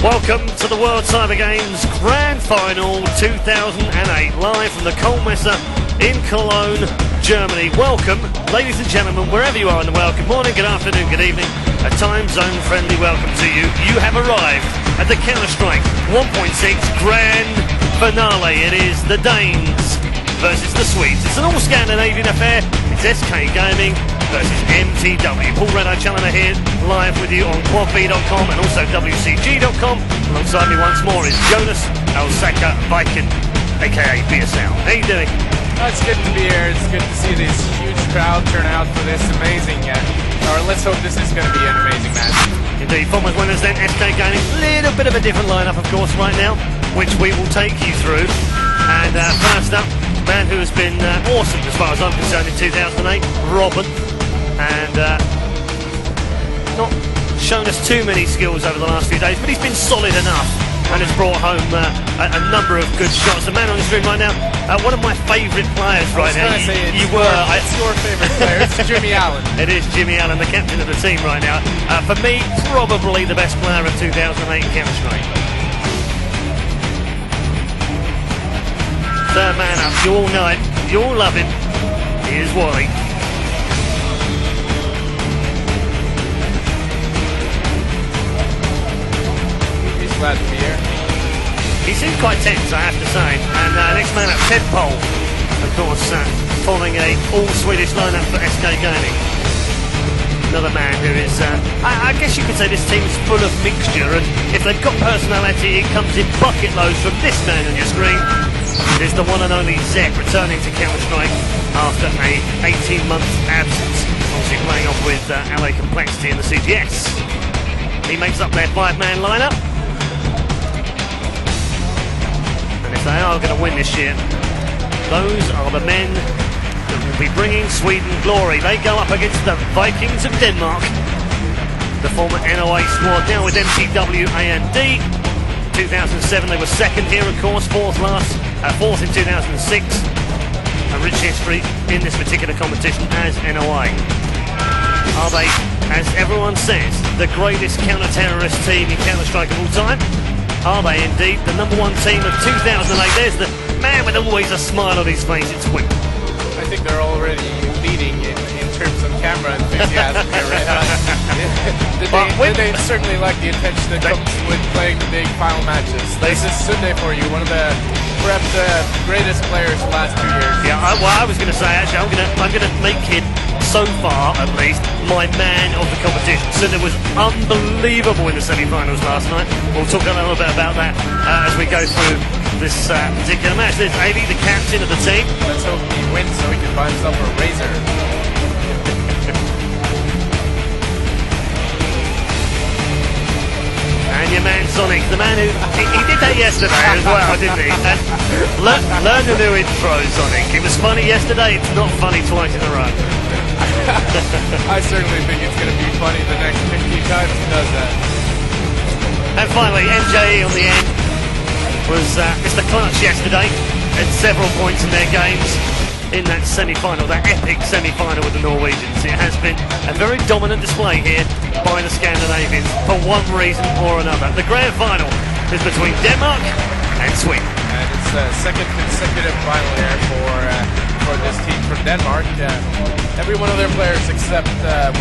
Welcome to the World Cyber Games Grand Final 2008, live from the Kohlmesse in Cologne, Germany. Welcome, ladies and gentlemen, wherever you are in the world. Good morning, good afternoon, good evening. A time zone friendly welcome to you. You have arrived at the Counter-Strike 1.6 Grand Finale. It is the Danes versus the Swedes. It's an all-Scandinavian affair. It's SK Gaming versus mTw. Paul Redeye Challenger here, live with you on quadb.com and also WCG.com. Alongside me once more is Jonas Alsaka Viking, aka BSL. How you doing? Oh, it's good to be here. It's good to see this huge crowd turn out for this amazing, or let's hope this is going to be an amazing match. Indeed, former winners then, SK Gaming. A little bit of a different lineup, of course, right now, which we will take you through. And first up, man who has been awesome as far as I'm concerned in 2008, Robin. And not shown us too many skills over the last few days, but he's been solid enough and has brought home a number of good shots. The man on the screen right now, one of my favourite players right now. It's your favourite player. It's Jimmy Allen. It is Jimmy Allen, the captain of the team right now. For me, probably the best player of 2008 in Counter-Strike. Third man up, you all know it, you all love him. Here's Wally. Glad to be here. He seemed quite tense, I have to say. And next man up, Ted Pole, of course, following a all-Swedish lineup for SK Gaming. Another man who is, I guess you could say this team's full of mixture, and if they've got personality, it comes in bucket loads from this man on your screen. It is the one and only Zek, returning to Counter-Strike after a 18-month absence. Obviously playing off with LA Complexity in the CGS. He makes up their five-man lineup. They are going to win this year. Those are the men that will be bringing Sweden glory. They go up against the Vikings of Denmark, the former NOA squad, now with mTw.AMD. 2007 they were second here, of course, fourth in 2006. A rich history in this particular competition as NOA. Are they, as everyone says, the greatest counter-terrorist team in Counter-Strike of all time? Are they indeed the #1 team of 2008? There's the man with always a smile on his face, it's Whip. I think they're already leading in terms of camera enthusiasm here, right? They certainly like the attention that comes with playing the big final matches. This is Sunday for you, one of the perhaps the greatest players of the last 2 years. Yeah, I was going to say, actually, I'm going to make him, so far at least, my man of the competition. So it was unbelievable in the semi-finals last night. We'll talk a little bit about that as we go through this particular match. There's Avi, the captain of the team. Let's hope he wins so he can buy himself a razor. And your man Sonic, the man who he did that yesterday as well, didn't he? And learn the new intro, Sonic. It was funny yesterday, it's not funny twice in a row. I certainly think it's going to be funny the next 15 times he does that. And finally, MJE on the end was Mr. Clutch yesterday at several points in their games in that semi-final, that epic semi-final with the Norwegians. It has been a very dominant display here by the Scandinavians for one reason or another. The grand final is between Denmark and Sweden. And it's the second consecutive final here for this team from Denmark. Every one of their players except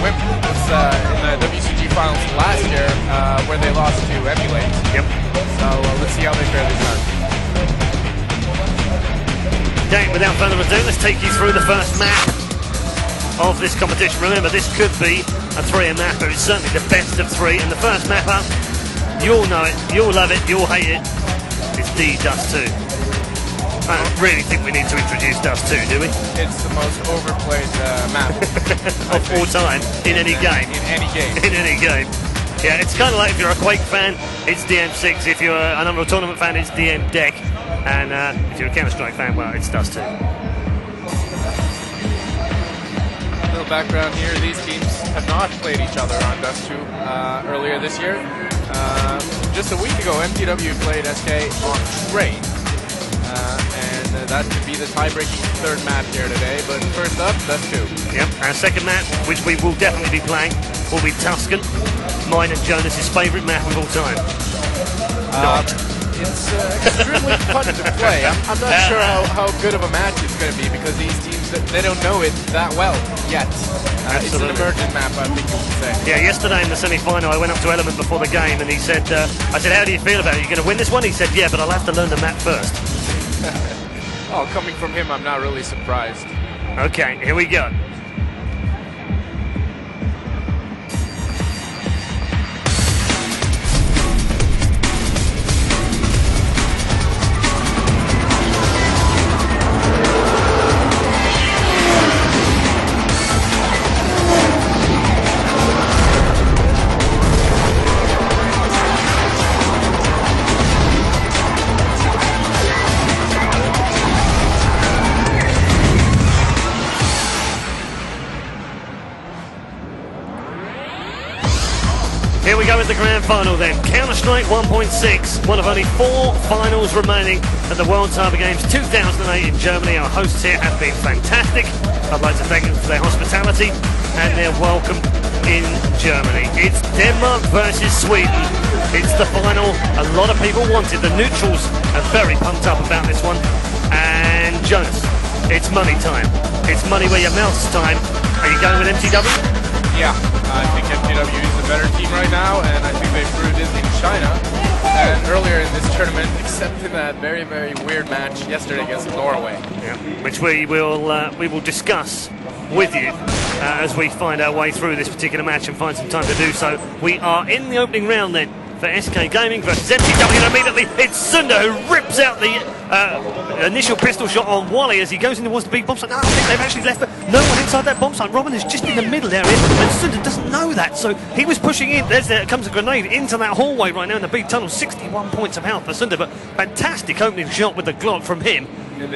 Wimp was in the WCG finals last year where they lost to Emulate. Yep. So let's see how they fare this time. Okay, without further ado, let's take you through the first map of this competition. Remember, this could be a 3-man map, but it's certainly the best of 3. And the first map up, you'll know it, you'll love it, you'll hate it. It's D-Dust 2. I don't really think we need to introduce Dust 2, do we? It's the most overplayed map of all time, in any game. In any game. In any game. Yeah, it's kind of like if you're a Quake fan, it's DM6. If you're an Unreal Tournament fan, it's DM Deck. And if you're a Counter-Strike fan, well, it's Dust 2. Little background here, these teams have not played each other on Dust 2 earlier this year. Just a week ago, mTw played SK on Train. And that could be the tie-breaking third map here today. But first up, Dust 2. Yep, our second map, which we will definitely be playing, will be Tuscan, mine and Jonas's favourite map of all time. It's extremely fun to play. I'm not sure how good of a match it's going to be because these teams, they don't know it that well yet. It's an emergent map, I think you could say. Yeah, yesterday in the semi-final, I went up to Element before the game, and he said, I said, how do you feel about it? Are you going to win this one? He said, yeah, but I'll have to learn the map first. Oh, coming from him, I'm not really surprised. Okay, here we go. Here we go with the grand final then. Counter-Strike 1.6, one of only 4 finals remaining at the World Cyber Games 2008 in Germany. Our hosts here have been fantastic. I'd like to thank them for their hospitality and their welcome in Germany. It's Denmark versus Sweden. It's the final. A lot of people wanted. The neutrals are very pumped up about this one. And Jonas, it's money time. It's money where your mouth's time. Are you going with mTw? Yeah, I think mTw is the better team right now, and I think they proved it in China and earlier in this tournament, except in that very, very weird match yesterday against Norway. Yeah. Which we will discuss with you as we find our way through this particular match and find some time to do so. We are in the opening round then for SK Gaming versus mTw, and immediately it's Sunder who rips out the initial pistol shot on Wally as he goes in towards the big bomb site. No, I think they've actually left no one inside that bomb site. Robin is just in the middle area, and Sunder doesn't know that, so he was pushing in. There comes a grenade into that hallway right now in the big tunnel. 61 points of health for Sunder, but fantastic opening shot with the Glock from him. And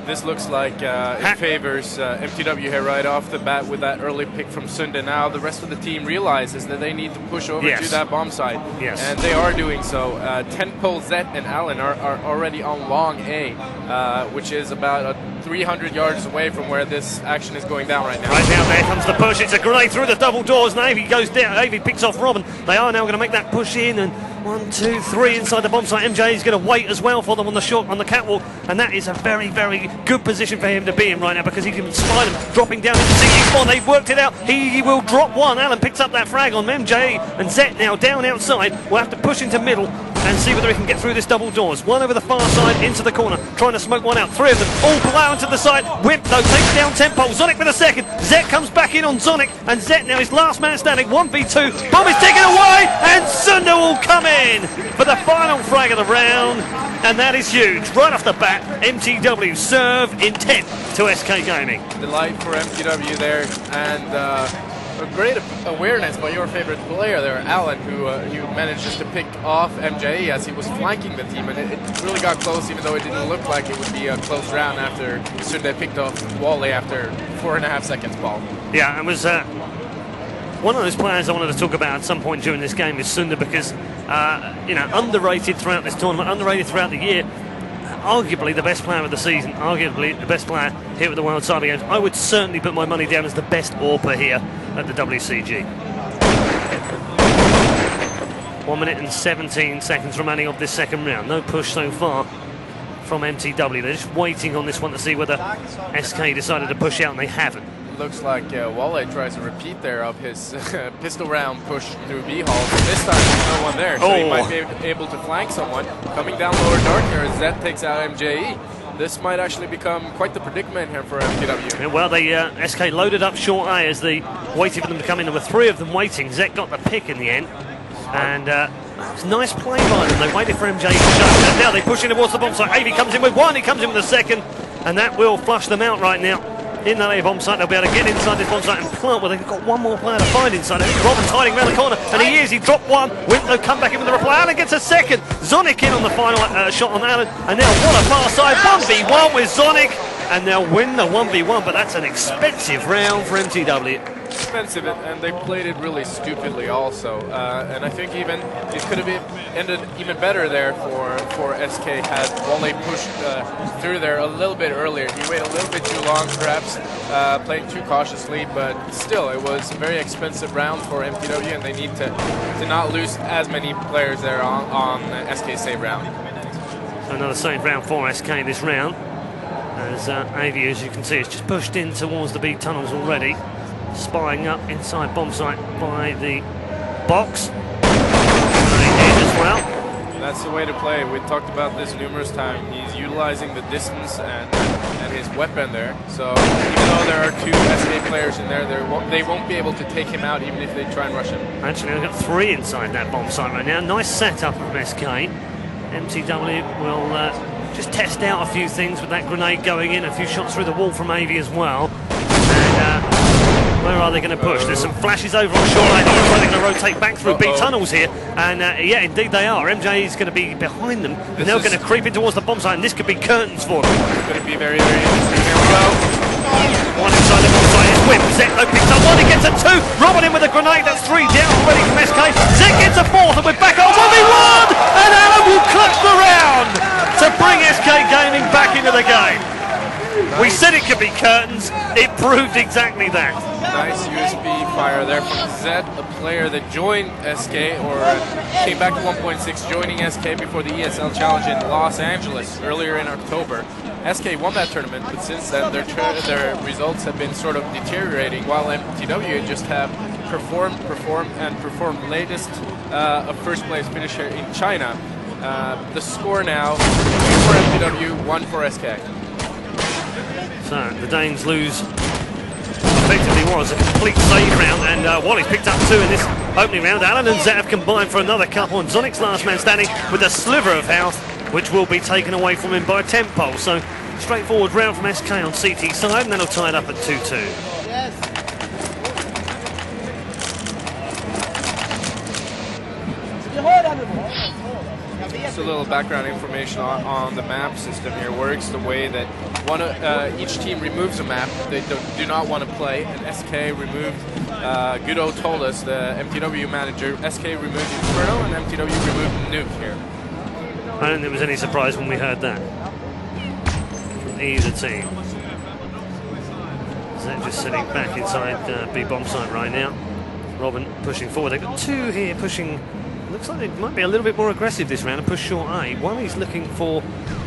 this looks like it favors mTw here right off the bat with that early pick from Sunde. Now the rest of the team realizes that they need to push over to that bomb site, and they are doing so. Tentpole, Zet, and Alan are already on long A, which is about 300 yards away from where this action is going down right now. Right now, there comes the push. It's a grenade through the double doors. Navy goes down. Navy picks off Robin. They are now going to make that push in, and 1, 2, 3 inside the bomb site. MJ is going to wait as well for them on the catwalk, and that is a very, very good position for him to be in right now because he can spy them dropping down into CE spawn. They've worked it out. He will drop one. Alan picks up that frag on MJ, and Zet now down outside. We'll have to push into middle and see whether he can get through this double doors. One over the far side into the corner, trying to smoke one out. 3 of them all plow into the side. Wimp though takes down Tentpole. Zonic with a second. Zet comes back in on Zonic, and Zet now is last man standing. 1v2. Bomb is taken away, and Sunder will come in for the final frag of the round, and that is huge. Right off the bat, mTw serve intent to SK Gaming. Delight for mTw there, and a great awareness by your favorite player there, Alan, who manages to pick off MJ as he was flanking the team, and it really got close, even though it didn't look like it would be a close round after Sunde picked off Wally after 4.5 seconds ball. Yeah, it was one of those players I wanted to talk about at some point during this game is Sunder because, underrated throughout this tournament, underrated throughout the year, arguably the best player of the season, arguably the best player here at the World Cyber Games. I would certainly put my money down as the best AWPer here at the WCG. 1 minute and 17 seconds remaining of this second round. No push so far from mTw. They're just waiting on this one to see whether SK decided to push out, and they haven't. Looks like Wale tries a repeat there of his pistol round push through B hall. This time there's no one there, so he might be able to flank someone. Coming down lower dark here as Zet takes out MJE. This might actually become quite the predicament here for mTw. Yeah, well, they SK loaded up short A as they waited for them to come in. There were 3 of them waiting. Zet got the pick in the end, and it's a nice play by them. They waited for MJ to shut, and now they push in towards the bomb site. Avy comes in with 1, he comes in with a second, and that will flush them out right now. In that A bomb site, they'll be able to get inside this bomb site and plant. Well, they've got one more player to find inside. I think Robin's hiding around the corner, and he is. He dropped 1. Winslow come back in with the reply. Alan gets a second. Zonic in on the final shot on Alan, and now what a far side 1v1 with Zonic. and they'll win the 1v1, but that's an expensive round for MTW. Expensive, and they played it really stupidly also. And I think even it could have ended even better there for SK had Wally pushed through there a little bit earlier. He waited a little bit too long, perhaps playing too cautiously, but still, it was a very expensive round for MTW, and they need to not lose as many players there on SK's save round. Another save round for SK in this round, as Avi, as you can see, has just pushed in towards the B tunnels already. Spying up inside bomb site by the box. As well. That's the way to play. We talked about this numerous times. He's utilizing the distance and his weapon there. So even though there are two SK players in there, they won't be able to take him out even if they try and rush him. Actually, I've got 3 inside that bomb site right now. Nice setup from SK. MTW will just test out a few things with that grenade going in. A few shots through the wall from Avi as well. And where are they going to push? There's some flashes over on shore line. Looks like they're going to rotate back through B tunnels here. And yeah, indeed they are. MJ is going to be behind them. And they're going to creep in towards the bomb site. And this could be curtains for them. It's going to be very, very interesting. Here we go. One inside the bomb site is Whip. Zet picks up 1. He gets a 2. Robin in with a grenade. That's 3 down already from SK. Zet gets a 4th. And we're back on 1v1. And Alan will clutch the round to bring SK Gaming back into the game. We said it could be curtains. It proved exactly that. Nice USB fire there from Zed, a player that joined SK or came back to 1.6, joining SK before the ESL Challenge in Los Angeles earlier in October. SK won that tournament, but since then their results have been sort of deteriorating, while MTW just have performed latest a first place finish here in China. The score now, 2 for MTW, 1 for SK. So the Danes lose. Effectively was a complete save round, and Wally's picked up 2 in this opening round. Alan and Zet have combined for another couple, and Zonic's last man standing with a sliver of health, which will be taken away from him by Tempo. So straightforward round from SK on CT side, and then he'll tie it up at 2-2. Just a little background information on the map system here. Works the way that each team removes a map they do not want to play, and SK removed, Gudo told us, the MTW manager, SK removed Inferno and MTW removed Nuke here. I don't think there was any surprise when we heard that from either team. Zet just sitting back inside B bomb site right now. Robin pushing forward. They've got 2 here pushing. Looks like they might be a little bit more aggressive this round and push short A. Wally's looking for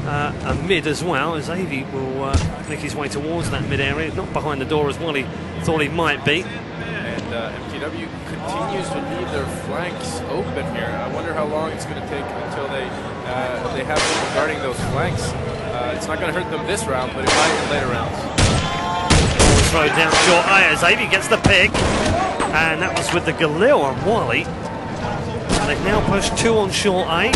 a mid as well, as Avi will make his way towards that mid area, not behind the door as Wally thought he might be. And MTW continues to leave their flanks open here. I wonder how long it's going to take until they have people guarding those flanks. It's not going to hurt them this round, but it might in later rounds. Throw down short A as Avi gets the pick, and that was with the Galil on Wally. They've now pushed 2 on short A.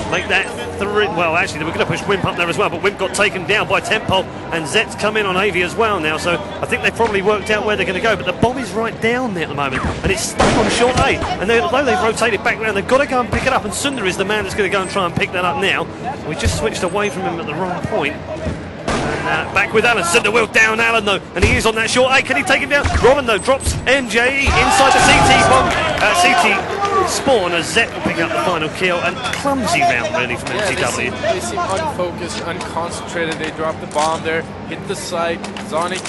Make that 3. Well, actually, they were going to push Wimp up there as well, but Wimp got taken down by Tempo, and Zet's come in on Avi as well now. So I think they've probably worked out where they're going to go. But the bomb is right down there at the moment, and it's stuck on short A. And although they've rotated back around, they've got to go and pick it up. And Sundar is the man that's going to go and try and pick that up now. We just switched away from him at the wrong point. And back with Alan. Sundar will down Alan though, and he is on that short A. Can he take him down? Robin though drops MJ inside the CT bomb. CT spawn as Zet will pick up the final kill, and clumsy round really from MTW. They seem unfocused, unconcentrated. They dropped the bomb there, hit the site. Zonic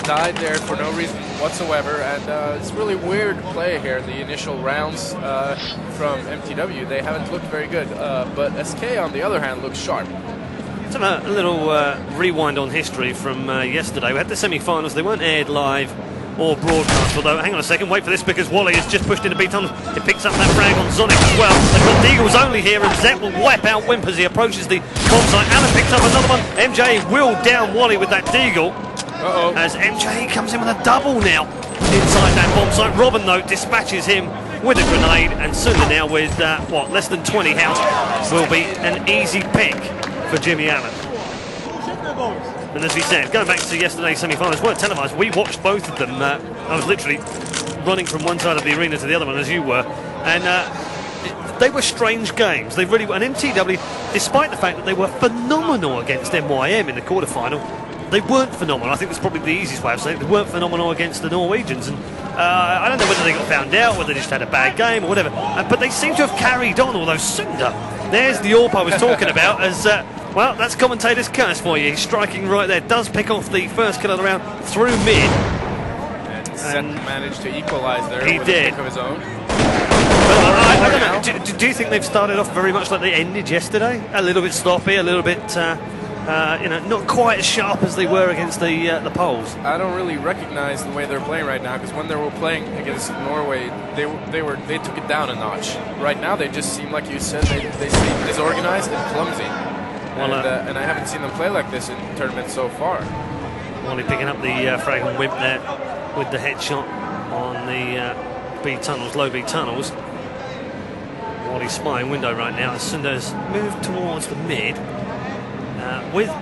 died there for no reason whatsoever, and it's really weird play here in the initial rounds from MTW. They haven't looked very good, but SK on the other hand looks sharp. Let's have a little rewind on history from yesterday. We had the semi-finals. They weren't aired live or broadcast, although hang on a second, wait for this, because Wally has just pushed into B tunnel. He picks up that frag on Zonic as well. They've got Deagles only here, and Zet will wipe out Wimp as he approaches the bomb site. Alan picks up another one. MJ will down Wally with that Deagle. As MJ comes in with a double now inside that bomb site. Robin though dispatches him with a grenade, and Sundar now with less than 20 health will be an easy pick for Jimmy Allen. And as we said, going back to yesterday's semi-finals, weren't televised. We watched both of them. I was literally running from one side of the arena to the other one, as you were. And they were strange games. They really were. And mTw, despite the fact that they were phenomenal against MYM in the quarterfinal, they weren't phenomenal. I think that's probably the easiest way of saying it. They weren't phenomenal against the Norwegians. And I don't know whether they got found out, whether they just had a bad game or whatever. But they seem to have carried on, although Sunda, there's the AWP I was talking about, as, well, that's commentator's curse for you. He's striking right there. Does pick off the first kill of the round through mid. And managed to equalise there with did. a pick of his own. Well, I don't know. Do you think they've started off very much like they ended yesterday? A little bit sloppy, a little bit, not quite as sharp as they were against the Poles. I don't really recognise the way they're playing right now, because when they were playing against Norway, they took it down a notch. Right now, they just seem, like you said, they seem disorganised and clumsy. Well, and I haven't seen them play like this in tournaments so far. Wally picking up the frag on Wimp there with the headshot on the B tunnels, low B tunnels. Wally's spying window right now. Sunder's moved towards the mid.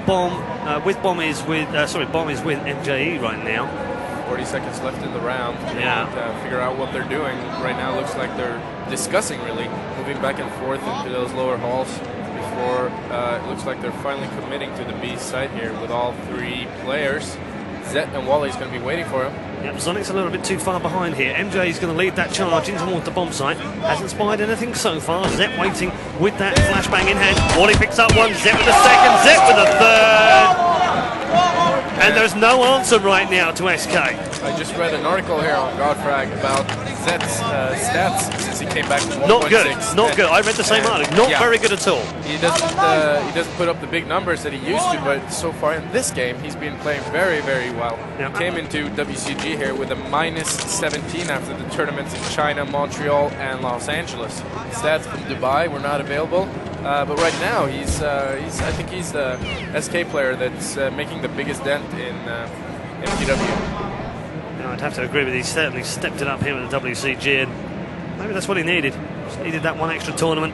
Bomb is with MJE right now. 40 seconds left in the round. Yeah. And, figure out what they're doing. Right now, looks like they're discussing, really, moving back and forth into those lower halls. Before it looks like they're finally committing to the B site here with all three players. Zet and Wally's going to be waiting for him. Yep, Sonic's a little bit too far behind here. MJ is going to lead that charge in towards the bomb site. Hasn't spied anything so far. Zet waiting with that flashbang in hand. Wally picks up one. Zet with a second. Zet with a third. And there's no answer right now to SK. I just read an article here on Godfrag about Zet's stats since he came back from 1.6. Not good. Not good. I read the same article. Not very good at all. He doesn't put up the big numbers that he used to, but so far in this game, he's been playing very, very well. Yep. He came into WCG here with a -17 after the tournaments in China, Montreal, and Los Angeles. Stats from Dubai were not available, but right now I think he's the SK player that's making the biggest dent in mTw. No, I'd have to agree with you. He certainly stepped it up here with the WCG, and maybe that's what he needed. Just needed that one extra tournament.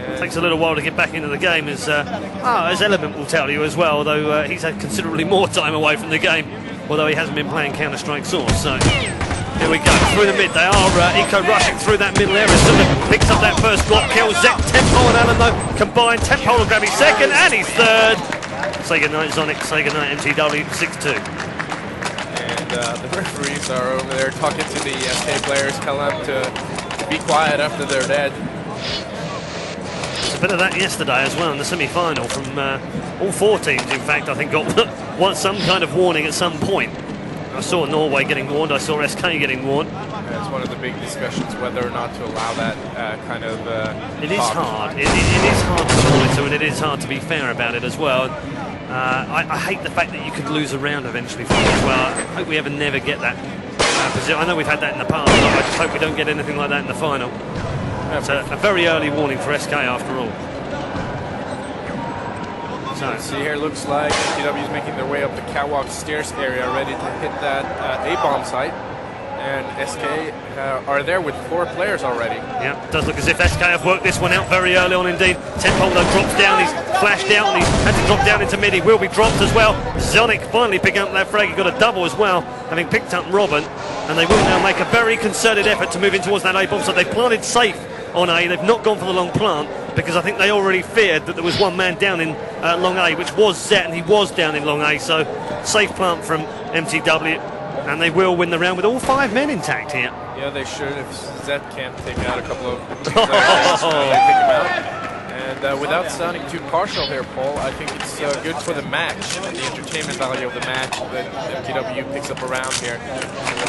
It takes a little while to get back into the game, as Element will tell you as well, although he's had considerably more time away from the game, although he hasn't been playing Counter-Strike Source. So here we go, through the mid. They are eco-rushing through that middle area. Sunder picks up that first block kill. Zet, Tempo and Alan, though, combined. Tempo will grab his second, and he's third. Say goodnight, Sonic. Say goodnight, mTw. 6-2. The referees are over there talking to the SK players, telling them to be quiet after they're dead. There's a bit of that yesterday as well in the semi-final from all four teams. In fact, I think got some kind of warning at some point. I saw Norway getting warned. I saw SK getting warned. It's one of the big discussions whether or not to allow that kind of. It is hard. It is hard to monitor, and it is hard to be fair about it as well. I hate the fact that you could lose a round eventually from it as well. I hope we never get that position. I know we've had that in the past, but I just hope we don't get anything like that in the final. It's a very early warning for SK after all. So see here, looks like mTw is making their way up the catwalk stairs area, ready to hit that A-bomb site. And SK are there with 4 players already. Yeah, it does look as if SK have worked this one out very early on indeed. Tempo though drops down, he's flashed out, and he's had to drop down into mid. He will be dropped as well. Zonic finally picking up that frag. He got a double as well, having picked up Robin. And they will now make a very concerted effort to move in towards that A-bomb. So they've planted safe on A. They've not gone for the long plant, because I think they already feared that there was one man down in long A, which was Zet, and he was down in long A. So safe plant from mTw. And they will win the round with all 5 men intact here. Yeah, they should. If Zet can't take out a couple of players, they pick him out. And without sounding too partial here, Paul, I think it's good for the match, the entertainment value of the match that mTw picks up around here.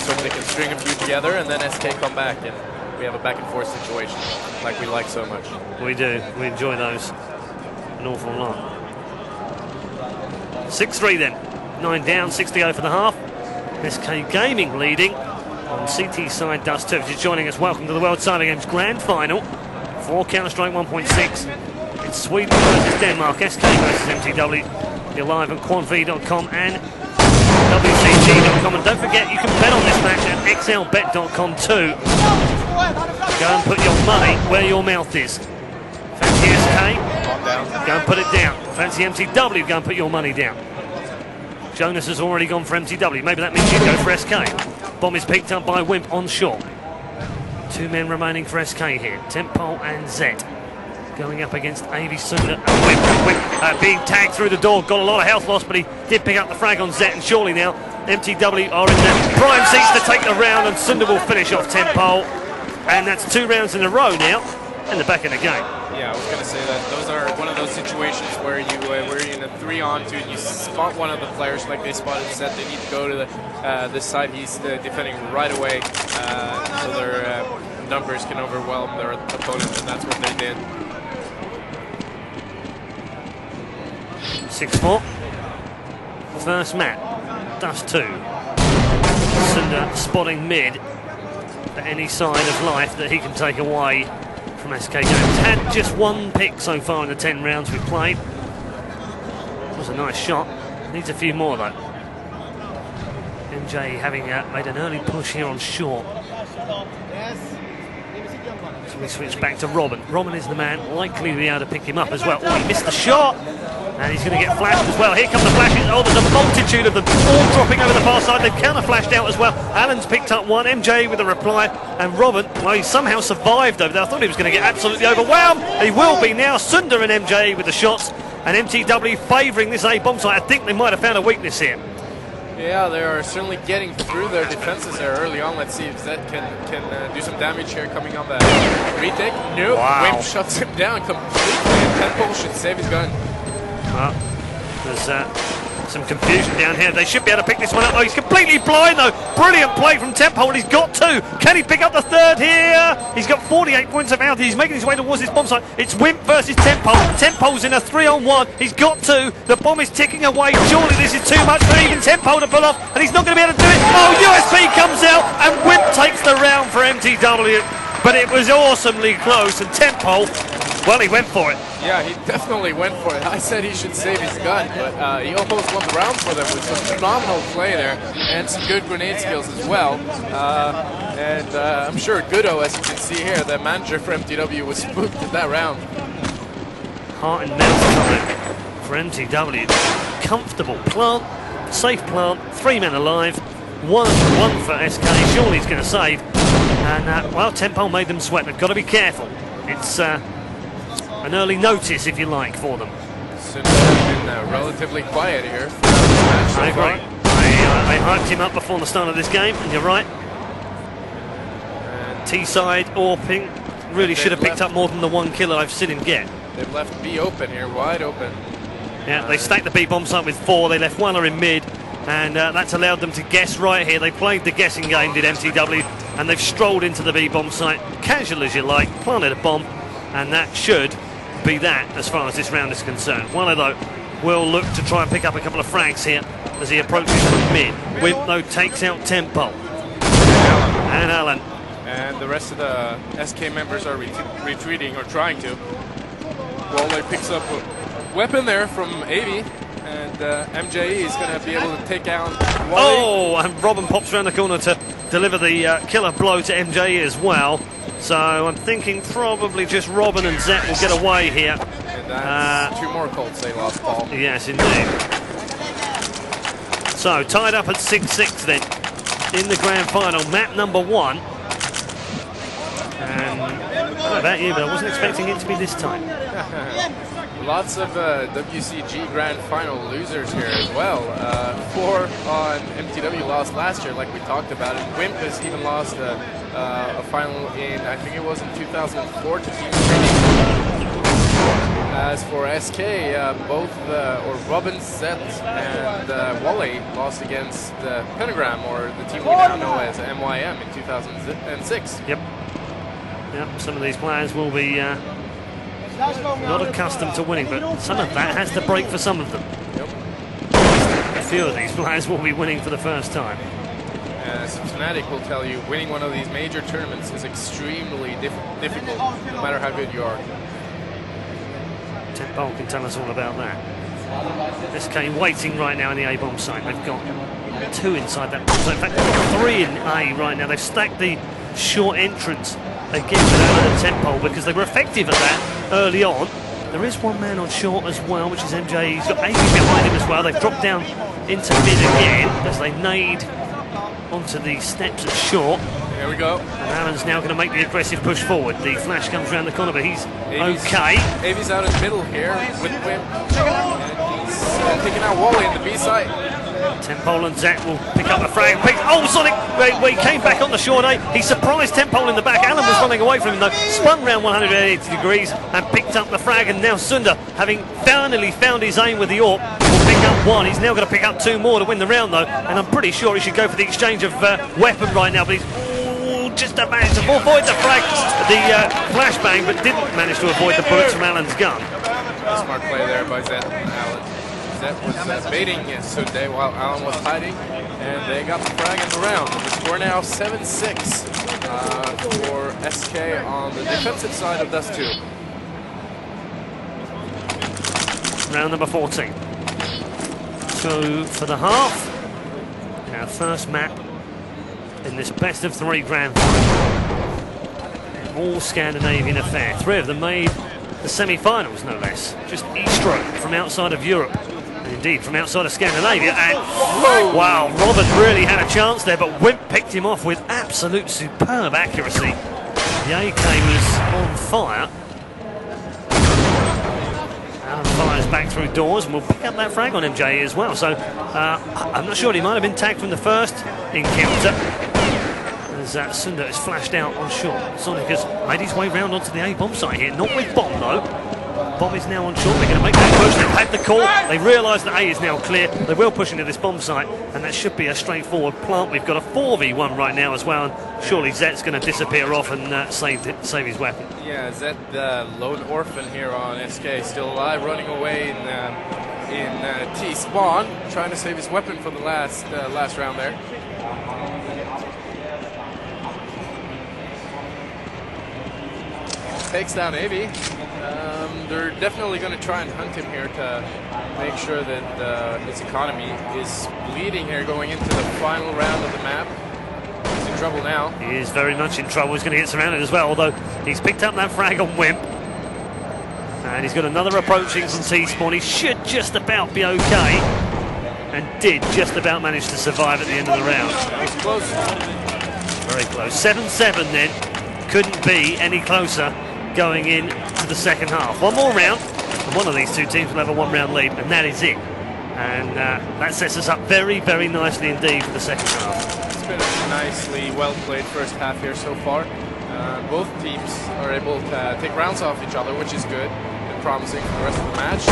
So they can string a few together, and then SK come back, and we have a back-and-forth situation like we like so much. We do. We enjoy those an awful lot. 6-3 then. 9 down, 6 to go for the half. SK Gaming leading on CT side. Dust Turf is joining us. Welcome to the World Cyber Games Grand Final for Counter-Strike 1.6. It's Sweden versus Denmark. SK versus mTw. You're live on quantv.com and wcg.com. And don't forget, you can bet on this match at xlbet.com too. Go and put your money where your mouth is. Fancy SK? Go and put it down. Fancy mTw? Go and put your money down. Jonas has already gone for mTw. Maybe that means you go for SK. Bomb is picked up by Wimp on short. Two men remaining for SK here, mTw and Z. Going up against AV Sunda and Wimp being tagged through the door. Got a lot of health loss, but he did pick up the frag on Z, and surely now mTw are in the prime seats to take the round, and Sunda will finish off mTw. And that's 2 rounds in a row now, and they're back in the game. Yeah, I was going to say that those are one of those situations where you're in a 3-on-2 and you spot one of the players like they spotted Zed. They need to go to this side. He's defending right away, so their numbers can overwhelm their opponents, and that's what they did. 6-4. First map. Dust 2. Sunda spotting mid for any sign of life that he can take away from SK Games. Had just 1 pick so far in the 10 rounds we've played. It was a nice shot. Needs a few more though. MJ having made an early push here on short. So we switch back to Robin. Robin is the man likely to be able to pick him up as well. Oh, he missed the shot! And he's going to get flashed as well. Here come the flashes. Oh, there's a multitude of them all dropping over the far side. They've counter-flashed out as well. Allen's picked up one. MJ with a reply. And Robin, well, he somehow survived over there. I thought he was going to get absolutely overwhelmed. He will be now. Sunda and MJ with the shots. And mTw favouring this A-bomb site. I think they might have found a weakness here. Yeah, they are certainly getting through their defenses there early on. Let's see if Zed can do some damage here coming on that retake. No, wow. Wimp shuts him down completely. And mTw should save his gun. There's some confusion down here. They should be able to pick this one up. Oh, he's completely blind though. Brilliant play from mTw, and he's got 2. Can he pick up the 3rd here? He's got 48 points of health. He's making his way towards this bomb site. It's Wimp versus mTw. mTw's in a 3-on-1. He's got 2. The bomb is ticking away. Surely this is too much for even mTw to pull off, and he's not going to be able to do it. Oh, USP comes out, and Wimp takes the round for mTw. But it was awesomely close, and mTw, well, he went for it. Yeah, he definitely went for it. I said he should save his gun, but he almost won the round for them with some phenomenal play there and some good grenade skills as well. I'm sure Goodo, as you can see here, the manager for mTw, was spooked at that round. Heart and mouth time for mTw. Comfortable plant, safe plant, 3 men alive, 1 for SK. Surely he's going to save. And, well, mTw made them sweat. They've got to be careful. It's an early notice, if you like, for them. Sunda have been relatively quiet here. I agree. I hyped him up before the start of this game, and you're right. T-side, Orping, really should have picked up more than the 1 kill I've seen him get. They've left B open here, wide open. Yeah, they stacked the B bomb site with 4. They left Weller in mid, and that's allowed them to guess right here. They played the guessing game, did mTw, and they've strolled into the B bomb site, casual as you like, planted a bomb, and that should be that as far as this round is concerned. Weller, though, will look to try and pick up a couple of frags here as he approaches from mid. Wimp, though, takes out mTw. And Allen. And the rest of the SK members are retreating, or trying to. Waller picks up a weapon there from AV, and MJ is going to be able to take out Wally. Oh, and Robin pops around the corner to deliver the killer blow to MJ as well. So I'm thinking probably just Robin and Zet will get away here. And that's 2 more Colts they lost, Paul. Yes, indeed. So tied up at 6-6 then in the grand final, map number 1. And I don't know about you, but I wasn't expecting it to be this time. Lots of WCG Grand Final losers here as well. 4 on mTw lost last year, like we talked about. And Wimp has even lost a final in, I think it was in 2004 to Team Training. As for SK, both Robin, Zet, and Wally lost against Pentagram, or the team we now know as MYM, in 2006. Yep. Some of these players will be not accustomed to winning, but some of that has to break for some of them. Yep. A few of these players will be winning for the first time. Fnatic will tell you, winning one of these major tournaments is extremely difficult, no matter how good you are. mTw can tell us all about that. SK waiting right now in the A-bomb site. They've got 2 inside that bomb site. In fact, they've got 3 in A right now. They've stacked the short entrance again with Allen and mTw because they were effective at that early on. There is 1 man on short as well, which is MJ. He's got AV behind him as well. They've dropped down into mid again as they nade onto the steps at short. There we go. And Alan's now going to make the aggressive push forward. The flash comes around the corner, but he's okay. Avi's out in the middle here with Wim. And he's picking out Wally in the B side. Tempole and Zet will pick up the frag. Oh, Sonic! He came back on the short A. He surprised Tempole in the back. Alan was running away from him though. Spun round 180 degrees and picked up the frag. And now Sunda, having finally found his aim with the AWP, will pick up one. He's now going to pick up two more to win the round though. And I'm pretty sure he should go for the exchange of weapon right now. But he's just managed to avoid the frag, the flashbang, but didn't manage to avoid the bullets from Alan's gun. Smart play there by Zet and Alan. Zet was baiting Sunday while Alan was hiding, and they got the frag in the round. The score now 7-6 for SK on the defensive side of Dust 2. Round number 14. So for the half, our first map in this best of three grand final. All Scandinavian affair. Three of them made the semi-finals, no less. Just Eastro from outside of Europe. Indeed, from outside of Scandinavia, and wow, Robert really had a chance there, but Wimp picked him off with absolute superb accuracy. The AK was on fire. Alan fires back through doors, and we'll pick up that frag on MJE as well. So I'm not sure, he might have been tagged from the first encounter. As Sunda is flashed out on short. Sonic has made his way round onto the A bomb site here, not with Bomb though. Bomb is now on short, they're going to make that push, they've had the call, they realise that A is now clear, they will push into this bomb site, and that should be a straightforward plant. We've got a 4v1 right now as well, and surely Zet's going to disappear off and save his weapon. Yeah, Zet, the lone orphan here on SK, still alive, running away in T-spawn, trying to save his weapon for the last round there. Takes down Avi. They're definitely going to try and hunt him here to make sure that his economy is bleeding here going into the final round of the map. He's in trouble now. He is very much in trouble. He's going to get surrounded as well, although he's picked up that frag on Wimp. And he's got another approaching from T-spawn. He should just about be okay. And did just about manage to survive at the end of the round. He's close. Very close. 7-7 then. Couldn't be any closer going in to the second half. One more round, and one of these two teams will have a one-round lead, and that is it. And that sets us up very, very nicely indeed for the second half. It's been a nicely well-played first half here so far. Both teams are able to take rounds off each other, which is good and promising for the rest of the match.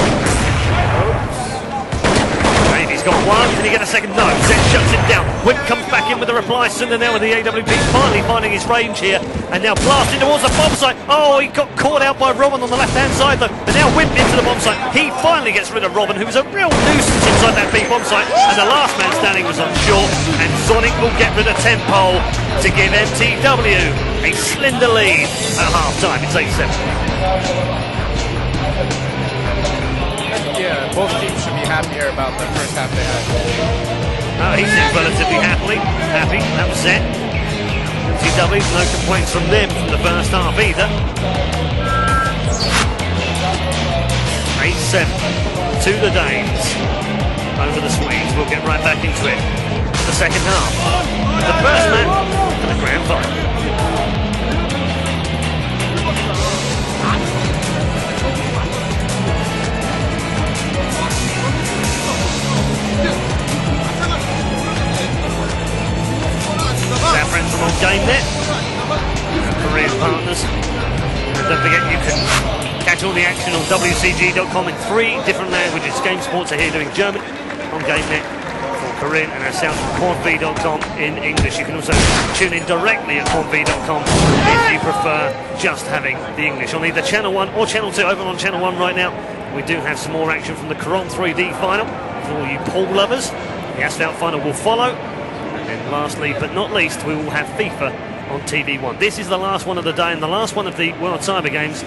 He's got one. Can he get a second? No. Zet shuts him down. Wimp comes back in with a reply. Sunda now with the AWP, finally finding his range here, and now blasting towards the bomb site. Oh, he got caught out by Robin on the left-hand side though, and now Wimp into the bomb site. He finally gets rid of Robin, who was a real nuisance inside that B bomb site, and the last man standing was on short, and Sonic will get rid of Tempole to give mTw a slender lead at half-time. It's 8-7. Yeah, both teams should be happier about the first half they had. He seemed relatively happy. That was Zet. mTw, no complaints from them from the first half either. 8-7 to the Danes over the Swedes. We'll get right back into it. The second half. The first match for the grand final. Our friends from GameNet, Korean partners. And don't forget you can catch all the action on WCG.com in 3 different languages. Game Sports are here doing German on GameNet for Korean, and ourselves from QuadV.com in English. You can also tune in directly at QuadV.com if you prefer just having the English on either Channel 1 or Channel 2. Over on Channel 1 right now, we do have some more action from the Koron 3D final for all you pool lovers. The Asphalt final will follow. And lastly, but not least, we will have FIFA on TV1. This is the last one of the day and the last one of the World Cyber Games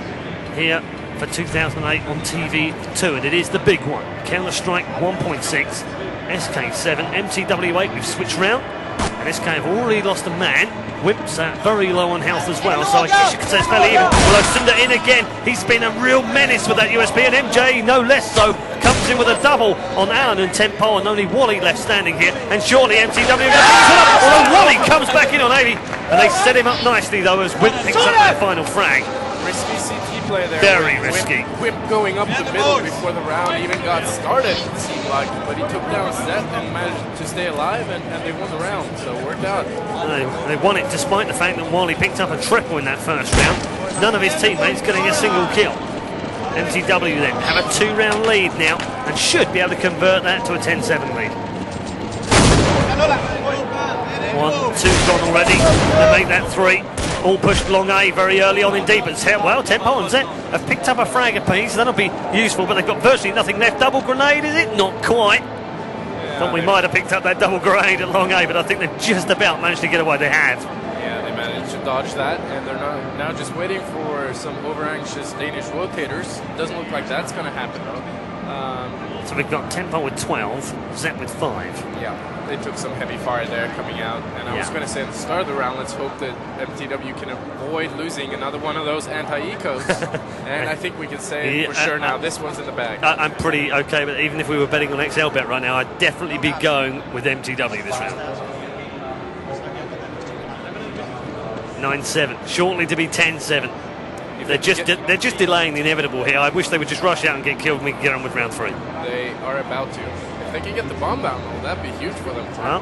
here for 2008 on TV2, and it is the big one. Counter-Strike 1.6, SK7, mTw.AMD. We've switched round, and SK have already lost a man. Wimp's very low on health as well, so I guess you could say it's fairly even. Although Sunda in again, he's been a real menace with that USP, and MJ no less so, comes in with a double on Alan and Tempole, and only Wally left standing here, and surely mTw, although Wally comes back in on Avi, And they set him up nicely, though, as Wimp picks up that final frag. Risky CT play there. Very risky. Wimp going up the middle before the round even got started, it seemed like. But he took down Zet and managed to stay alive, and they won the round, so it worked out. They won it despite the fact that Wally picked up a triple in that first round. None of his teammates getting a single kill. mTw then have a 2-round lead now and should be able to convert that to a 10-7 lead. 1-2 gone already. They make that 3. All pushed long A very early on indeed, but well, Tempo and Zet have picked up a frag apiece. That'll be useful, but they've got virtually nothing left. Double grenade, is it? Not quite. Thought we might have picked up that double grenade at long A, but I think they've just about managed to get away. They have. Yeah, they managed to dodge that, and they're now just waiting for some over-anxious Danish rotators. Doesn't look like that's going to happen, though. So we've got Tempo with 12, Zet with 5. Yeah, they took some heavy fire there coming out. And I was going to say at the start of the round, let's hope that mTw can avoid losing another one of those anti-ecos. And I think we can say for sure now this one's in the bag. I'm pretty okay, but even if we were betting on XLBet right now, I'd definitely be going with mTw this round. 9-7, shortly to be 10-7. They're just delaying the inevitable here. I wish they would just rush out and get killed and we can get on with round 3. They are about to. If they can get the bomb down, though, that'd be huge for them. Well,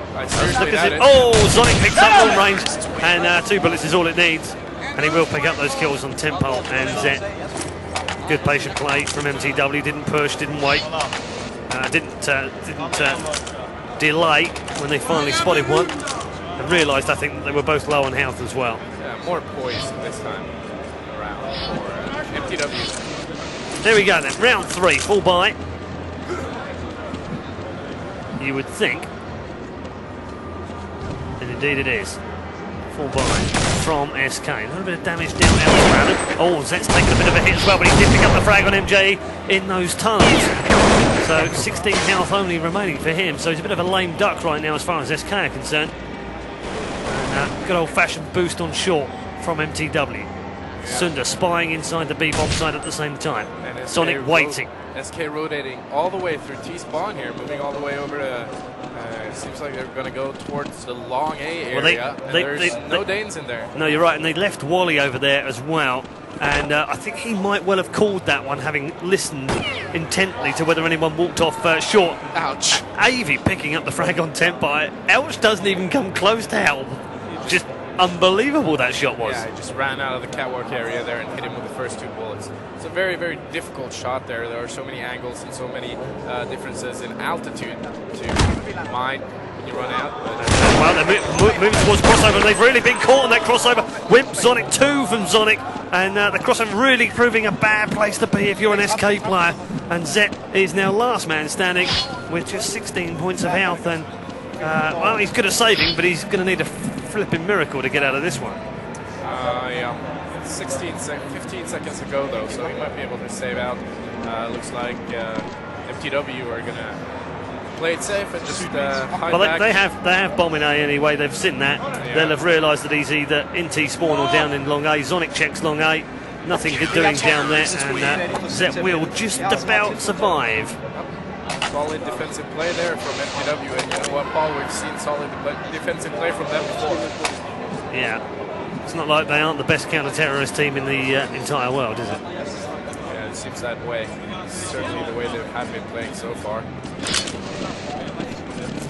Zonic picks up long range, and 2 bullets is all it needs. And he will pick up those kills on Tempo and Zet. Good patient play from mTw. Didn't push, didn't wait, didn't delay when they finally spotted one. And realised, I think, that they were both low on health as well. Yeah, more poise this time. For mTw. There we go then, round 3, full buy. You would think, and indeed it is, full buy from SK. A little bit of damage down around him. Oh, Zet's taken a bit of a hit as well, but he did pick up the frag on MJ in those tunnels. So 16 health only remaining for him, so he's a bit of a lame duck right now as far as SK are concerned. And good old-fashioned boost on short from mTw. Sunda spying inside the B-bomb side at the same time. Sonic waiting. SK rotating all the way through T-spawn here, moving all the way over to... it seems like they're going to go towards the long A area. Well, there's no Danes in there. No, you're right, and they left Wally over there as well. And I think he might well have called that one, having listened intently to whether anyone walked off short. Ouch. Avy picking up the frag on Tempo. Ouch doesn't even come close to help. Just unbelievable that shot was. Yeah, he just ran out of the catwalk area there and hit him with the first 2 bullets. It's a very, very difficult shot there. There are so many angles and so many differences in altitude to mind when you run out. Well, they're moving towards crossover, and they've really been caught on that crossover. Wimp, Sonic, 2 from Sonic, and the crossover really proving a bad place to be if you're an SK player. And Zet is now last man standing with just 16 points of health, and well, he's good at saving, but he's going to need a flipping miracle to get out of this one. Yeah, 15 seconds ago though, so he might be able to save out. Looks like mTw are going to play it safe and just hide back. They have bomb in A anyway. They've seen that. Yeah. They'll have realised that he's either in T spawn or down in long A. Sonic checks long A. Nothing good doing down there, and Zet will just about survive. Solid defensive play there from mTw, and you know what, Paul, we've seen solid defensive play from them before. Yeah, it's not like they aren't the best counter-terrorist team in the entire world, is it? Yeah, it seems that way. It's certainly the way they have been playing so far.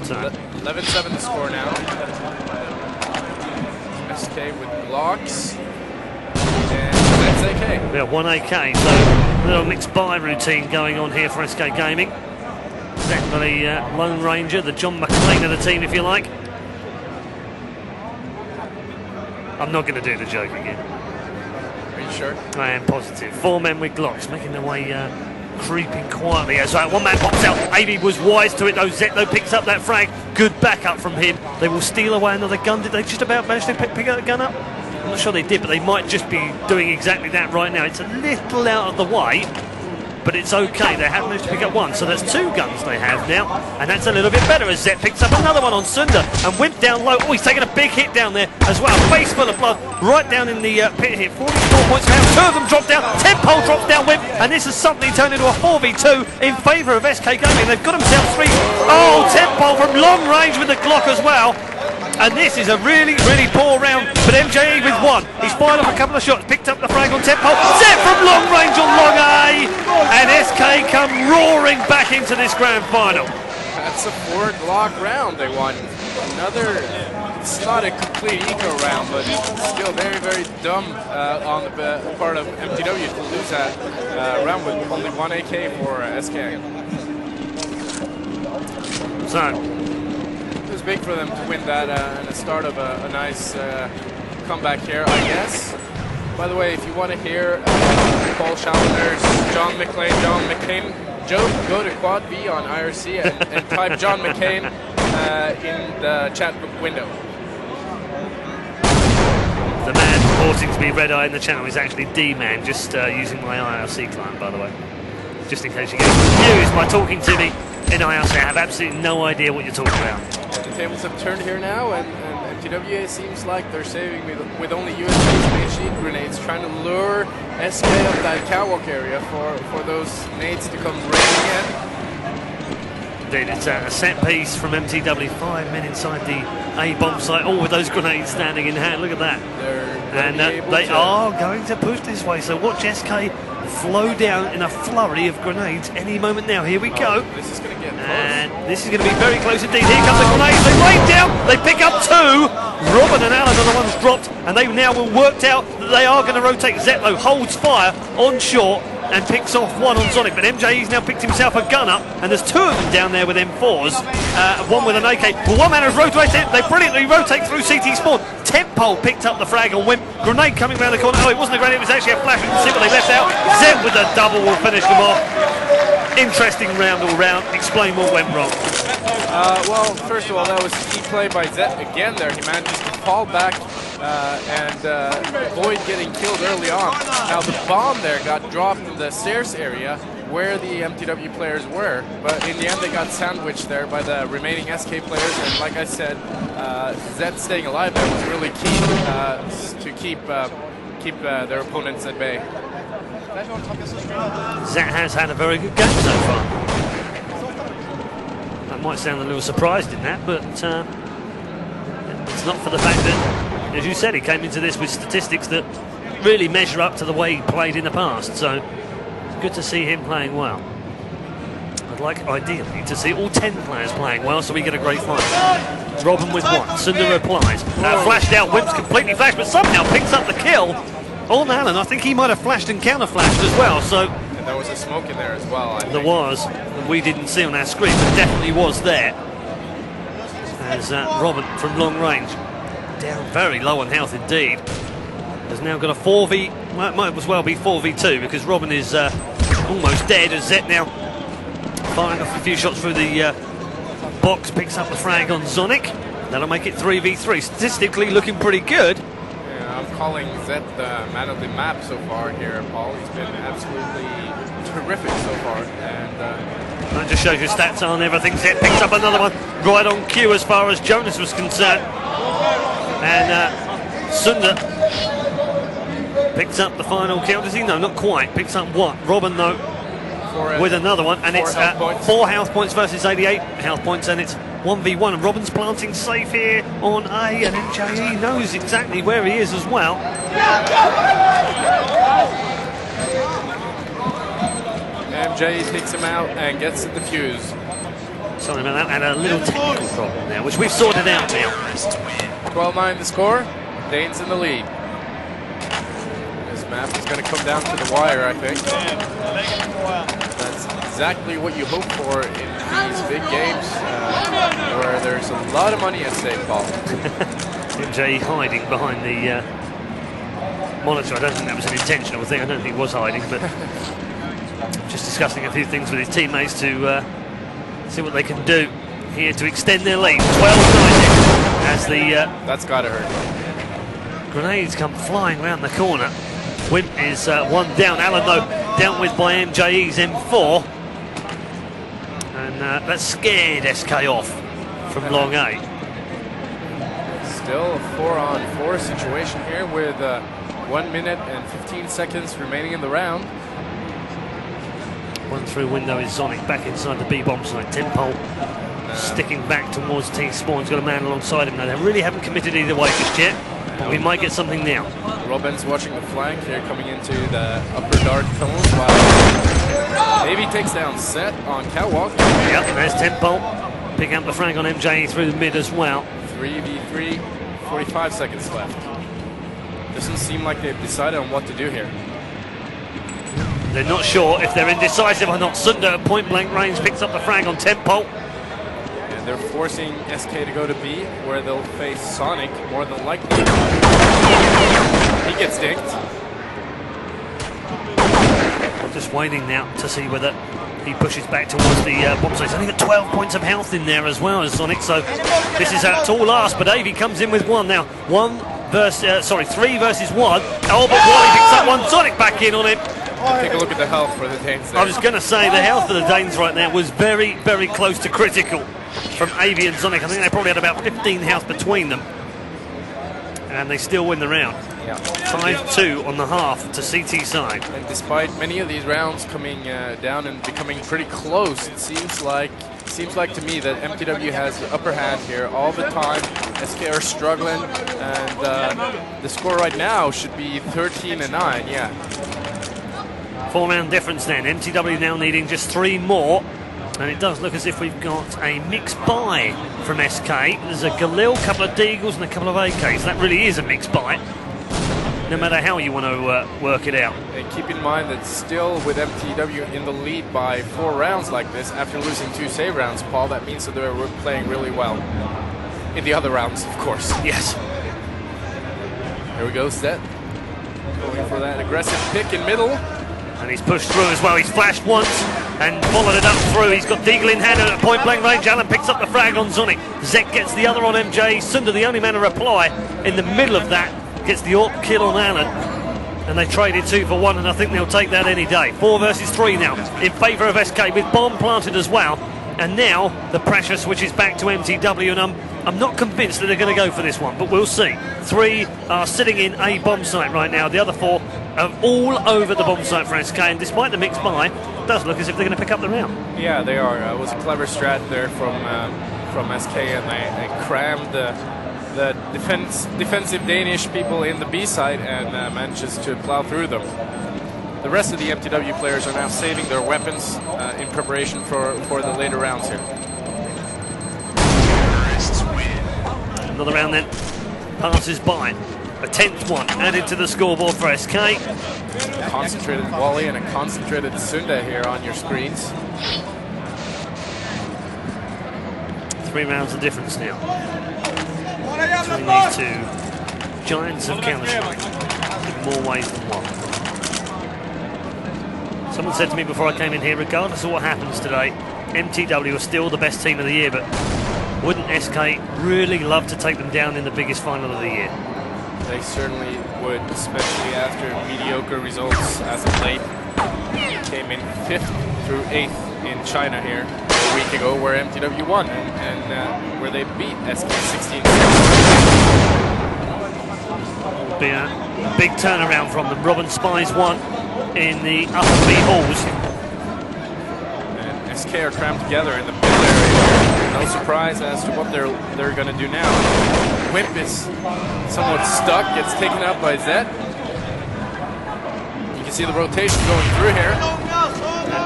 11-7 the score now. SK with blocks. And that's AK. Yeah, 1 AK, so a little mixed buy routine going on here for SK Gaming. Exactly, Lone Ranger, the John McClane of the team, if you like. I'm not going to do the joke again. Are you sure? I am positive. 4 men with Glocks making their way, creeping quietly. As one man pops out. Avy was wise to it, though. Zet, though, picks up that frag. Good backup from him. They will steal away another gun. Did they just about manage to pick that gun up? I'm not sure they did, but they might just be doing exactly that right now. It's a little out of the way, but it's okay. They have managed to pick up 1, so that's 2 guns they have now, and that's a little bit better as Zet picks up another one on Sunda and Wimp down low. Oh, he's taking a big hit down there as well. Face full of blood right down in the pit here. 44 points down. 2 of them drop down. Tempo drops down Wimp, and this has suddenly turned into a 4v2 in favour of SK Gaming. They've got themselves 3. Oh, Tempo from long range with the Glock as well. And this is a really, really poor round, but mTw with one. He's fired off a couple of shots, picked up the frag on tempo, set from long range on long A, and SK come roaring back into this grand final. That's a 4 Glock round they won. Another, it's not a complete eco round, but still very, very dumb on the part of mTw to lose that round with only 1 AK for SK. So, it was big for them to win that and the start of a nice comeback here, I guess. By the way, if you want to hear Paul Chalmers, John McClain, John McCain, Joe, go to Quad V on IRC and type John McCain in the chat window. The man reporting to be Red Eye in the channel is actually D-Man, just using my IRC client, by the way. Just in case you get confused by talking to me in IRC, I have absolutely no idea what you're talking about. The tables have turned here now, and mTw seems like they're saving with only USB machine grenades, trying to lure SK up that catwalk area for those nades to come raining in. Indeed, it's a set piece from mTw, 5 men inside the A bomb site, all with those grenades standing in hand. Look at that. And they are going to push this way, so watch SK flow down in a flurry of grenades any moment now. Here we go. This is going to get close. And this is going to be very close indeed. Here come the grenades. They rain down. They pick up 2. Robin and Alan are the ones dropped, and they now will worked out that they are going to rotate. Zetlo holds fire on short and picks off 1 on Sonic, but mJ's now picked himself a gun up, and there's 2 of them down there with M4s, 1 with an AK. But one man has rotated, they brilliantly rotate through CT spawn. Tempole picked up the frag and went, grenade coming around the corner. Oh, it wasn't a grenade, it was actually a flash. You can see what they left out. Zed with a double will finish them off. Interesting round all round. Explain what went wrong. Well, first of all, that was key play by Zed again there. He manages to fall back and avoid getting killed early on. Now the bomb there got dropped in the stairs area where the mTw players were, but in the end they got sandwiched there by the remaining SK players, and like I said, Zed staying alive there was really key to keep their opponents at bay. Zed has had a very good game so far. That might sound a little surprised in that, but it's not for the fact that, as you said, he came into this with statistics that really measure up to the way he played in the past, so it's good to see him playing well. I'd like, ideally, to see all 10 players playing well so we get a great fight. Robin with 1, Sunda replies. Flashed out, Wimps completely flashed, but somehow picks up the kill on Alan. I think he might have flashed and counter-flashed as well, so... And there was a smoke in there as well, I think. There was, and we didn't see on our screen, but definitely was there. As Robin from long range, down very low on health indeed, has now got a 4v, well, it might as well be 4v2 because Robin is almost dead, as Zet now firing off a few shots through the box, picks up the frag on Zonic. That'll make it 3v3, statistically looking pretty good. Yeah, I'm calling Zet the man of the map so far here, Paul. He's been absolutely terrific so far, and that just shows you stats on everything. Zet picks up another one right on cue as far as Jonas was concerned. And Sunda picks up the final kill. Does he? No, not quite. Picks up what? Robin, though, with another one. And it's 4 health points versus 88 health points, and it's 1v1. And Robin's planting safe here on A, and mJE knows exactly where he is as well. mJE takes him out and gets the defuse. Sorry about that, and a little technical problem there, which we've sorted out now. 12-9 the score, Dane's in the lead. This map is going to come down to the wire, I think. That's exactly what you hope for in these big games, where there's a lot of money at stake, Paul. mJE hiding behind the monitor. I don't think that was an intentional thing. I don't think he was hiding, but just discussing a few things with his teammates to see what they can do here to extend their lead. 12-9 as the that's gotta hurt. Grenades come flying round the corner. Wimp is 1 down. Alan, though, dealt with by mJE's M4, and that scared SK off from long A. Still a 4-on-4 situation here with 1 minute and 15 seconds remaining in the round. One through window is Sonic back inside the B bomb site. Tempole Sticking back towards T-Spawn. He's got a man alongside him now. They really haven't committed either way just yet. But we might get something now. Robin's watching the flank here, coming into the upper dark tunnels while Navy takes down Set on Catwalk. Yep, there's Temple. Picking up the frag on MJ through the mid as well. 3v3, 45 seconds left. Doesn't seem like they've decided on what to do here. They're not sure if they're indecisive or not. Sunder at point blank range picks up the frag on Temple. And they're forcing SK to go to B, where they'll face Sonic more than likely. He gets dinked. Just waiting now to see whether he pushes back towards the bomb site. He's only got 12 points of health in there as well as Sonic, so this is how it's all last. But Avy comes in with one now. 3 versus 1. Oh, but Wally picks up one. Sonic back in on it. Take a look at the health for the Danes there. I was going to say the health of the Danes right now was very, very close to critical from Avy and Sonic. I think they probably had about 15 health between them. And they still win the round. Yeah. 5-2 on the half to CT side. And despite many of these rounds coming down and becoming pretty close, it seems like to me that mTw has the upper hand here all the time. SK are struggling, and the score right now should be 13-9. Yeah. 4-round difference then. mTw now needing just 3 more. And it does look as if we've got a mixed buy from SK. There's a Galil, a couple of Deagles and a couple of AKs. That really is a mixed buy, no matter how you want to work it out. And keep in mind that still with mTw in the lead by 4 rounds like this, after losing 2 save rounds, Paul, that means that they're playing really well. In the other rounds, of course. Yes. Here we go, Set. Going for that aggressive pick in middle. And he's pushed through as well. He's flashed once and followed it up through. He's got Deagle in hand at point blank range. Allen picks up the frag on Zonic. Zek gets the other on MJ. Sunder, the only man to reply in the middle of that, gets the AWP kill on Allen. And they traded 2 for 1, and I think they'll take that any day. 4 versus 3 now in favour of SK, with bomb planted as well. And now the pressure switches back to mTw, and I'm not convinced that they're going to go for this one, but we'll see. 3 are sitting in a bomb site right now. The other 4 are all over the bomb site for SK, and despite the mixed buy, it does look as if they're going to pick up the round. Yeah, they are. It was a clever strat there from SK, and they crammed the defensive Danish people in the B side and manages to plow through them. The rest of the mTw players are now saving their weapons in preparation for the later rounds here. Another round then passes by. A 10th one added to the scoreboard for SK. A concentrated Wally and a concentrated Sunda here on your screens. 3 rounds of difference now between these 2 giants of Counter-Strike in more ways than one. Someone said to me before I came in here, regardless of what happens today, mTw are still the best team of the year, but wouldn't SK really love to take them down in the biggest final of the year? They certainly would, especially after mediocre results as of late. Came in 5th through 8th in China here a week ago, where mTw won and where they beat SK 16. Be a big turnaround from them. Robin spies one in the upper B halls. And SK are crammed together in the middle area. No surprise as to what they're going to do now. Wimp is somewhat stuck, gets taken out by Zed. You can see the rotation going through here.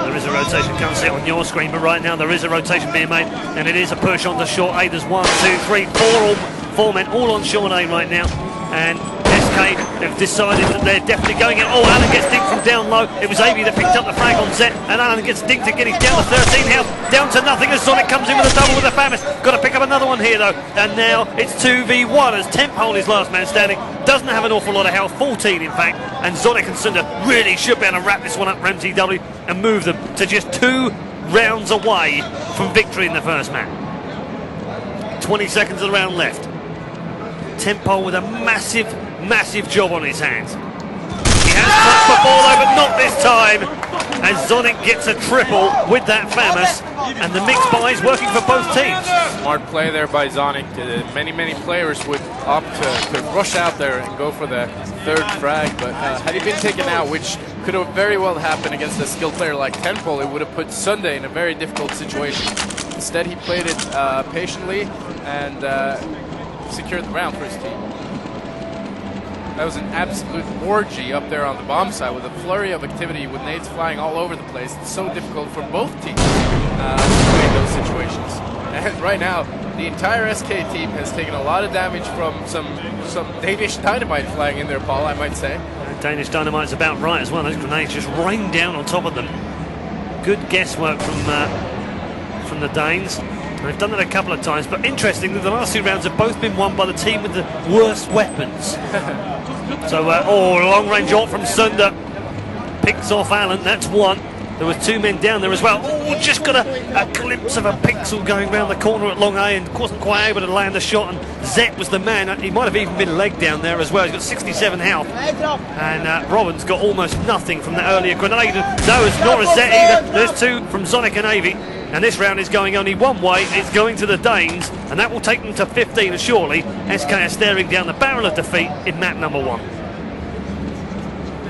There is a rotation, can't see it on your screen, but right now there is a rotation being made, and it is a push onto short A. There's 1, 2, 3, 4 men all on short A right now, and SK have decided that they're definitely going in. Oh, Allen gets dinked from down low. It was Avy that picked up the frag on Zet, and Allen gets dinked again. He's down to 13 health, down to nothing as Sonic comes in with a double with a Famis. Got to pick up another one here though, and now it's 2v1 as Temple is last man standing. Doesn't have an awful lot of health, 14 in fact, and Sonic and Sunder really should be able to wrap this one up for mTw and move them to just 2 rounds away from victory in the first match. 20 seconds of the round left. Temple with a massive job on his hands. He has touched the ball though, but not this time, as Zonic gets a triple with that Famis, and the mixed buy is working for both teams. Smart play there by Zonic. Many players would opt to rush out there and go for the 3rd frag, but had he been taken out, which could have very well happened against a skilled player like Temple, it would have put Sunday in a very difficult situation. Instead, he played it patiently and secured the round for his team. That was an absolute orgy up there on the bomb side with a flurry of activity with nades flying all over the place. It's so difficult for both teams to play in those situations. And right now, the entire SK team has taken a lot of damage from some Danish dynamite flying in their ball, I might say. Danish dynamite's about right as well. Those grenades just rain down on top of them. Good guesswork from the Danes. They've done that a couple of times, but interestingly, the last 2 rounds have both been won by the team with the worst weapons. So, long-range ult from Sunder. Picks off Allen, that's one. There was 2 men down there as well. Oh, just got a glimpse of a pixel going round the corner at long A and wasn't quite able to land the shot. And Zet was the man. He might have even been legged down there as well. He's got 67 health. And Robin's got almost nothing from the earlier grenade. No, it's not as Zet either. There's 2 from Sonic and Avi. And this round is going only one way. It's going to the Danes. And that will take them to 15. And surely SK are staring down the barrel of defeat in map number 1.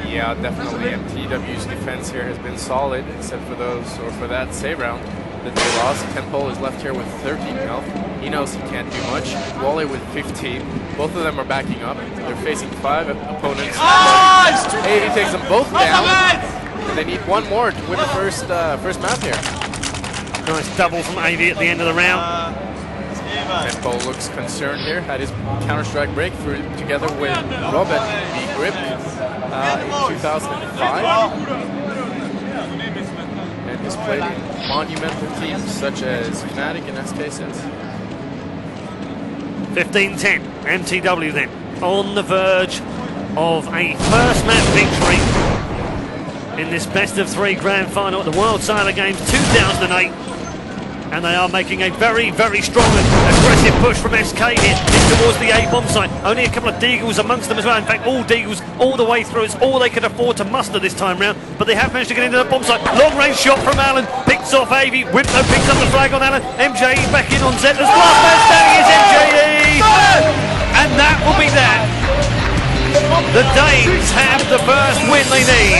Yeah, definitely. mTw's defense here has been solid, except for for that save round that they lost. Tempole is left here with 13 health. He knows he can't do much. Wally with 15. Both of them are backing up. They're facing 5 opponents. 80 takes them both down. And they need one more to win the first map here. Nice double from AV at the end of the round. Tempole looks concerned here. Had his Counter-Strike breakthrough together with Robin the Grip in 2005. And has played in monumental teams such as Fnatic and SK since. 15-10. mTw then on the verge of a first map victory in this best of 3 grand final at the World Cyber Games 2008. And they are making a very, very strong and aggressive push from SK here in towards the A bomb site. Only a couple of Deagles amongst them as well. In fact, all Deagles all the way through. It's all they could afford to muster this time round. But they have managed to get into the bomb site. Long range shot from Allen. Picks off Avi. Whipno picks up the flag on Allen. MJE back in on Zet. There's last man standing is MJE. And that will be that. The Danes have the first win they need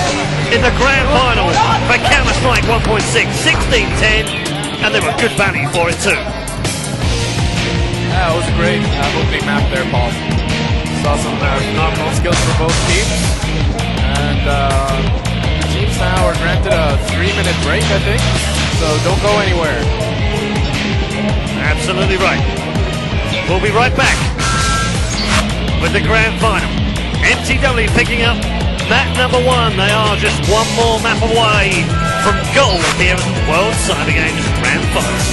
in the grand final for Counter-Strike 1.6. 16-10. And they were good value for it too. Yeah, it was a great opening map there, Paul. Saw some phenomenal skills for both teams. And the teams now are granted a 3-minute break, I think. So don't go anywhere. Absolutely right. We'll be right back with the grand final. mTw picking up map number 1. They are just one more map away from gold here at the World Cyber Games Grand Final.